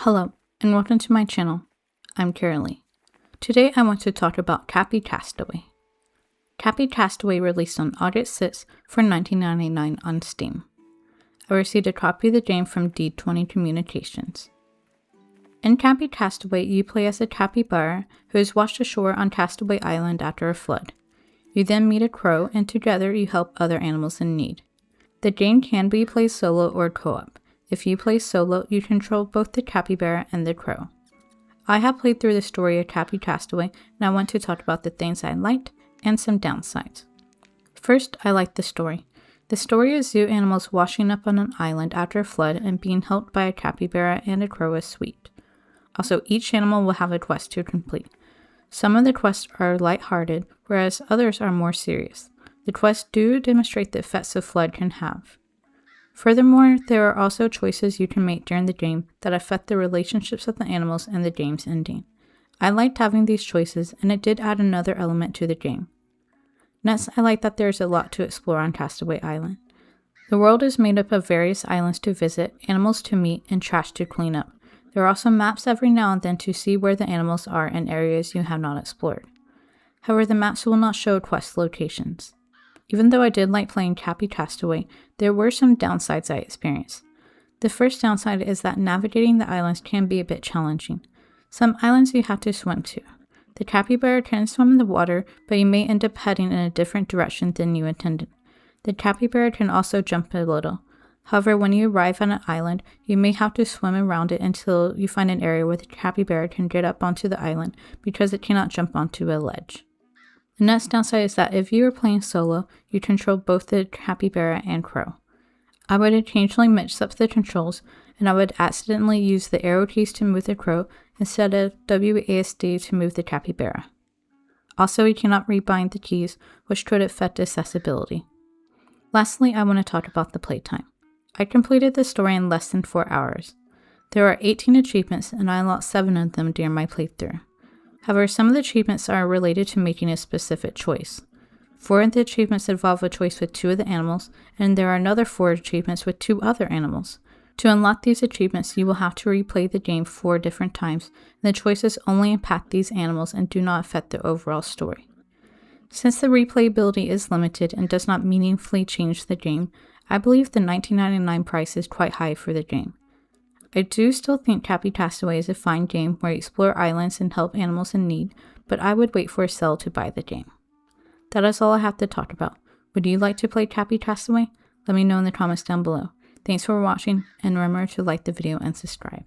Hello, and welcome to my channel. I'm Carolee. Today I want to talk about Capy Castaway. Capy Castaway released on August 6th for $19.99 on Steam. I received a copy of the game from D20 Communications. In Capy Castaway, you play as a capybara who is washed ashore on Castaway Island after a flood. You then meet a crow, and together you help other animals in need. The game can be played solo or co-op. If you play solo, you control both the capybara and the crow. I have played through the story of Capy Castaway, and I want to talk about the things I liked and some downsides. First, I liked the story. The story of zoo animals washing up on an island after a flood and being helped by a capybara and a crow is sweet. Also, each animal will have a quest to complete. Some of the quests are lighthearted, whereas others are more serious. The quests do demonstrate the effects a flood can have. Furthermore, there are also choices you can make during the game that affect the relationships of the animals and the game's ending. I liked having these choices, and it did add another element to the game. Next, I like that there is a lot to explore on Castaway Island. The world is made up of various islands to visit, animals to meet, and trash to clean up. There are also maps every now and then to see where the animals are in areas you have not explored. However, the maps will not show quest locations. Even though I did like playing Capy Castaway, there were some downsides I experienced. The first downside is that navigating the islands can be a bit challenging. Some islands you have to swim to. The capybara can swim in the water, but you may end up heading in a different direction than you intended. The capybara can also jump a little. However, when you arrive on an island, you may have to swim around it until you find an area where the capybara can get up onto the island because it cannot jump onto a ledge. The next downside is that if you are playing solo, you control both the capybara and crow. I would occasionally mix up the controls, and I would accidentally use the arrow keys to move the crow instead of WASD to move the capybara. Also, you cannot rebind the keys, which could affect accessibility. Lastly, I want to talk about the playtime. I completed the story in less than 4 hours. There are 18 achievements, and I unlocked 7 of them during my playthrough. However, some of the achievements are related to making a specific choice. 4 of the achievements involve a choice with 2 of the animals, and there are another 4 achievements with 2 other animals. To unlock these achievements, you will have to replay the game 4 different times, and the choices only impact these animals and do not affect the overall story. Since the replayability is limited and does not meaningfully change the game, I believe the $19.99 price is quite high for the game. I do still think Capy Castaway is a fine game where you explore islands and help animals in need, but I would wait for a sale to buy the game. That is all I have to talk about. Would you like to play Capy Castaway? Let me know in the comments down below. Thanks for watching, and remember to like the video and subscribe.